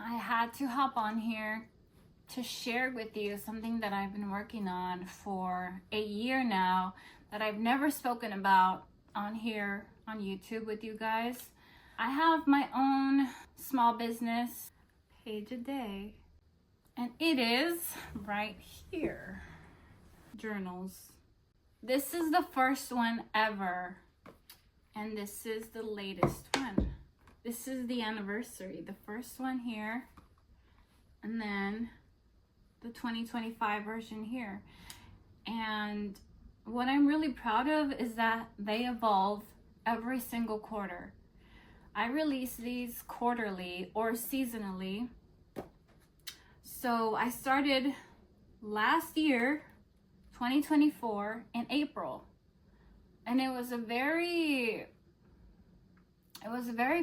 I had to hop on here to share with you something that I've been working on for a year now that I've never spoken about on here on YouTube with you guys. I have my own small business, page a day, and it is right here. Journals. This is the first one ever, and this is the latest one. This is the anniversary, the first one here, and then the 2025 version here. And what I'm really proud of is that they evolve every single quarter. I release these quarterly or seasonally. So I started last year, 2024, in April. And it was a very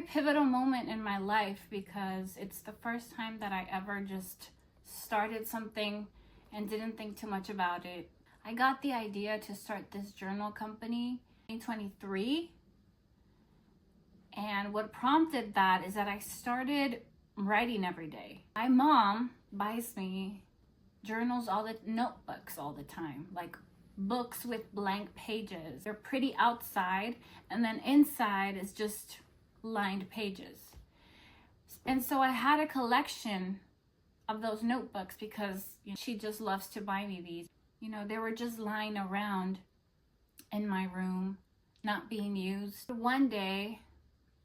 pivotal moment in my life because it's the first time that I ever just started something and didn't think too much about it. I got the idea to start this journal company in 2023. And what prompted that is that I started writing every day. My mom buys me journals, notebooks all the time, like books with blank pages. They're pretty outside, and then inside is just lined pages. And so I had a collection of those notebooks because she just loves to buy me these. They were just lying around in my room, not being used. One day,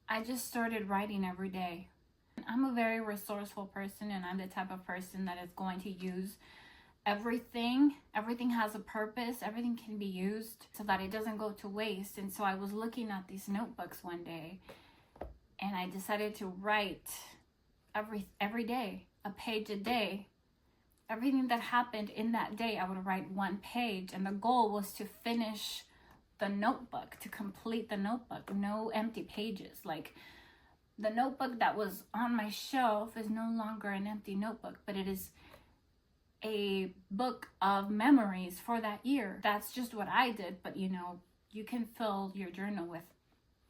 I just started writing every day. I'm a very resourceful person, and I'm the type of person that is going to use everything. Everything has a purpose. Everything can be used so that it doesn't go to waste. And so I was looking at these notebooks one day, and I decided to write every day, a page a day. Everything that happened in that day, I would write one page, and the goal was to finish the notebook, to complete the notebook. No empty pages. Like, the notebook that was on my shelf is no longer an empty notebook, but it is a book of memories for that year. That's just what I did, but you can fill your journal with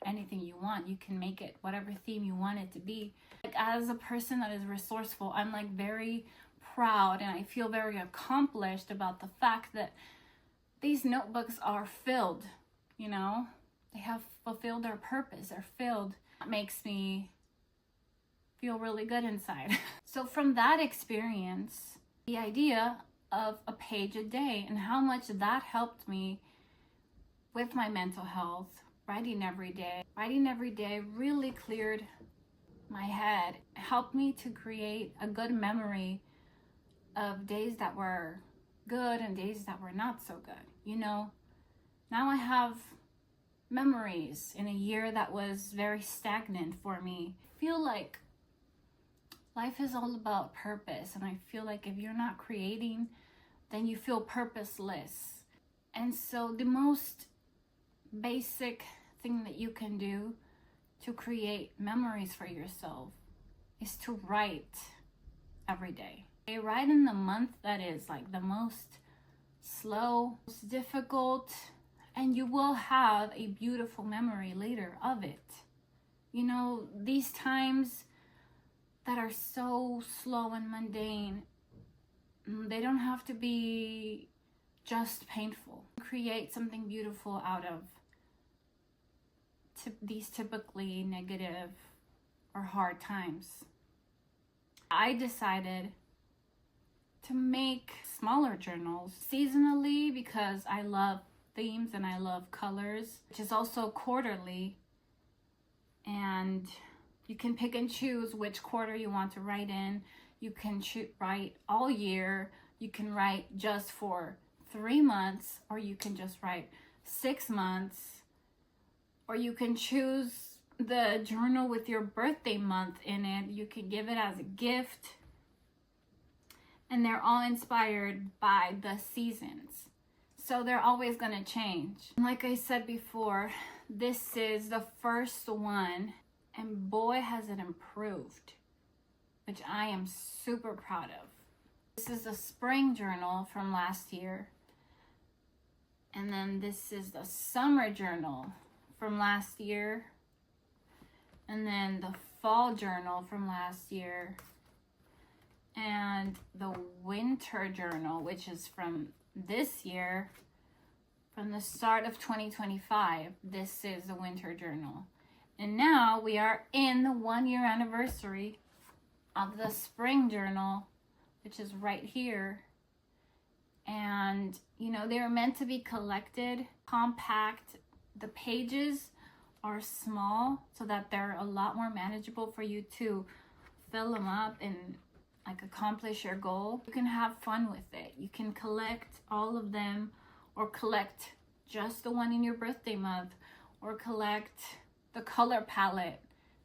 anything you want. You can make it whatever theme you want it to be. Like, as a person that is resourceful, I'm like very proud, and I feel very accomplished about the fact that these notebooks are filled. They have fulfilled their purpose. They're filled. That makes me feel really good inside. So from that experience, the idea of a page a day and how much that helped me with my mental health, writing every day really cleared my head, helped me to create a good memory of days that were good and days that were not so good. Now I have memories in a year that was very stagnant for me. I feel like life is all about purpose, and I feel like if you're not creating, then you feel purposeless. And so the most basic thing that you can do to create memories for yourself is to write every day. Write in the month that is like the most slow, most difficult, and you will have a beautiful memory later of it. These times that are so slow and mundane, they don't have to be just painful. Create something beautiful out of these typically negative or hard times. I decided to make smaller journals seasonally because I love themes and I love colors, which is also quarterly, and you can pick and choose which quarter you want to write in. You can write all year, you can write just for 3 months, or you can just write 6 months, or you can choose the journal with your birthday month in it. You can give it as a gift, and they're all inspired by the seasons. So they're always going to change. Like I said before, this is the first one, and boy has it improved, which I am super proud of. This is the spring journal from last year, and then this is the summer journal from last year, and then the fall journal from last year, And the winter journal, which is from this year, from the start of 2025, this is the winter journal. And now we are in the 1-year anniversary of the spring journal, which is right here. And, you know, they're meant to be collected, compact. The pages are small so that they're a lot more manageable for you to fill them up and like accomplish your goal. You can have fun with it. You can collect all of them, or collect just the one in your birthday month, or collect the color palette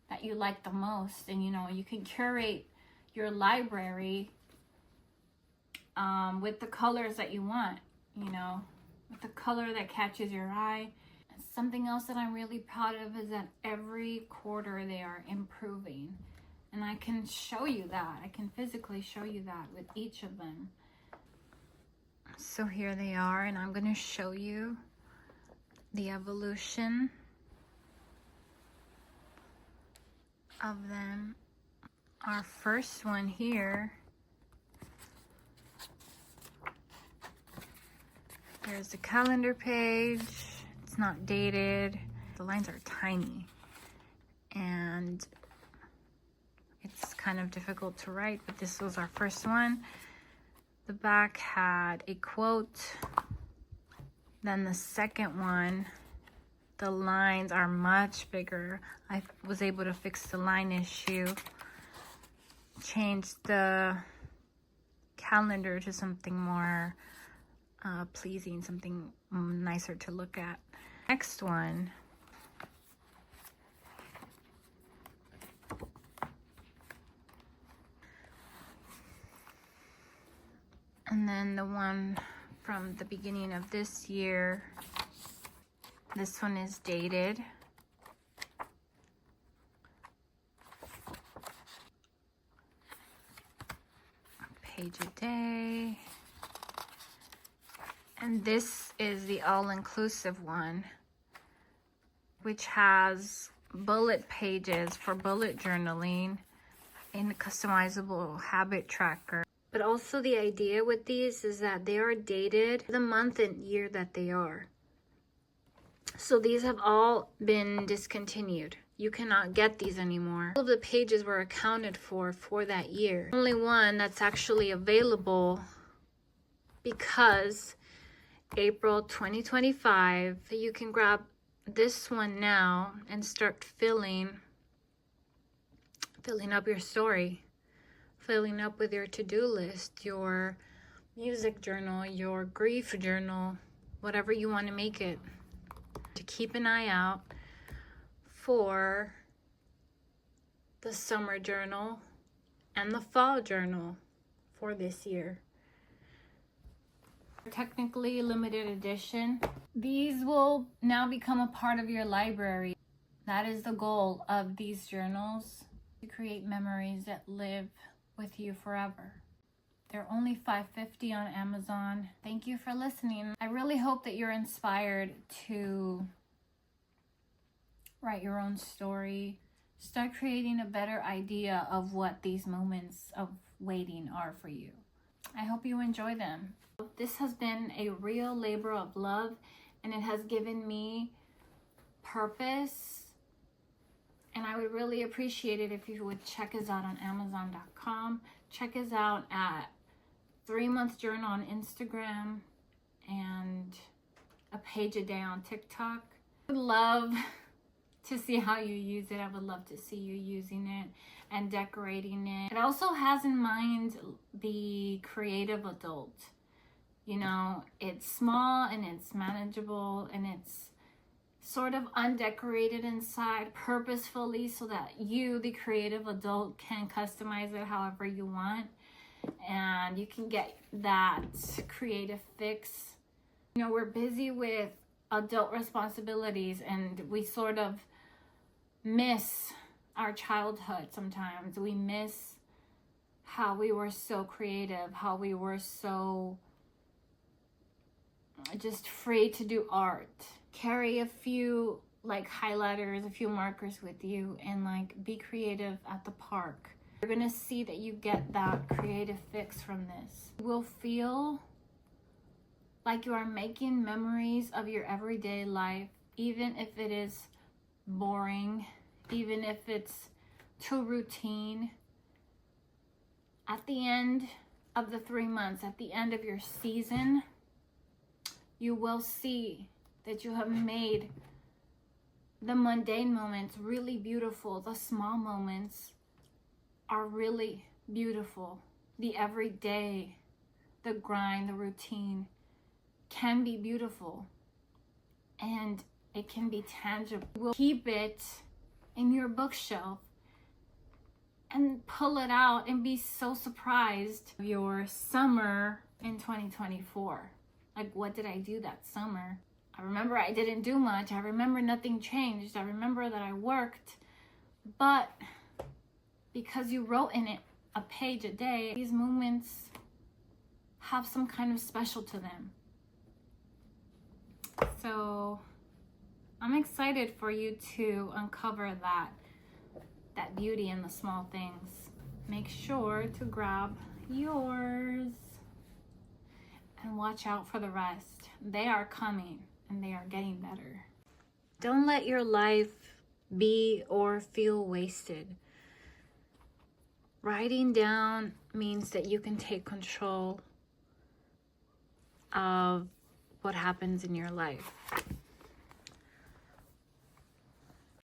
that you like the most. And you know, you can curate your library with the colors that you want, you know, with the color that catches your eye. Something else that I'm really proud of is that every quarter they are improving. And I can show you that. I can physically show you that with each of them. So here they are, and I'm going to show you the evolution of them. Our first one here, there's the calendar page. It's not dated. The lines are tiny, and it's kind of difficult to write, but this was our first one. The back had a quote. Then the second one, the lines are much bigger. I was able to fix the line issue, change the calendar to something more pleasing, something nicer to look at. Next one, and then the one from the beginning of this year, this one is dated. Page a day. And this is the all-inclusive one, which has bullet pages for bullet journaling and a customizable habit tracker. But also the idea with these is that they are dated the month and year that they are. So these have all been discontinued. You cannot get these anymore. All of the pages were accounted for that year. Only one that's actually available because April 2025, you can grab this one now and start filling up your story, filling up with your to-do list, your music journal, your grief journal, whatever you want to make it. To keep an eye out for the summer journal and the fall journal for this year. Technically limited edition. These will now become a part of your library. That is the goal of these journals, to create memories that live with you forever. They're only $5.50 on Amazon. Thank you for listening. I really hope that you're inspired to write your own story. Start creating a better idea of what these moments of waiting are for you. I hope you enjoy them. This has been a real labor of love, and it has given me purpose. And I would really appreciate it if you would check us out on Amazon.com. Check us out at 3 Month Journal on Instagram and a page a day on TikTok. I would love to see how you use it. I would love to see you using it and decorating it. It also has in mind the creative adult. You know, it's small and it's manageable and it's sort of undecorated inside purposefully so that you, the creative adult, can customize it however you want. And you can get that creative fix. You know, we're busy with adult responsibilities and we sort of miss our childhood sometimes. We miss how we were so creative, how we were so just free to do art. Carry a few like highlighters, a few markers with you, and like be creative at the park. You're gonna see that you get that creative fix from this. You will feel like you are making memories of your everyday life, even if it is boring, even if it's too routine. At the end of the 3 months, at the end of your season, you will see that you have made the mundane moments really beautiful. The small moments are really beautiful. The everyday, the grind, the routine can be beautiful, and it can be tangible. We'll keep it in your bookshelf and pull it out and be so surprised. Your summer in 2024. Like, what did I do that summer? I remember I didn't do much. I remember nothing changed. I remember that I worked, but because you wrote in it a page a day, these moments have some kind of special to them. So I'm excited for you to uncover that beauty in the small things. Make sure to grab yours and watch out for the rest. They are coming and they are getting better. Don't let your life be or feel wasted. Writing down means that you can take control of what happens in your life.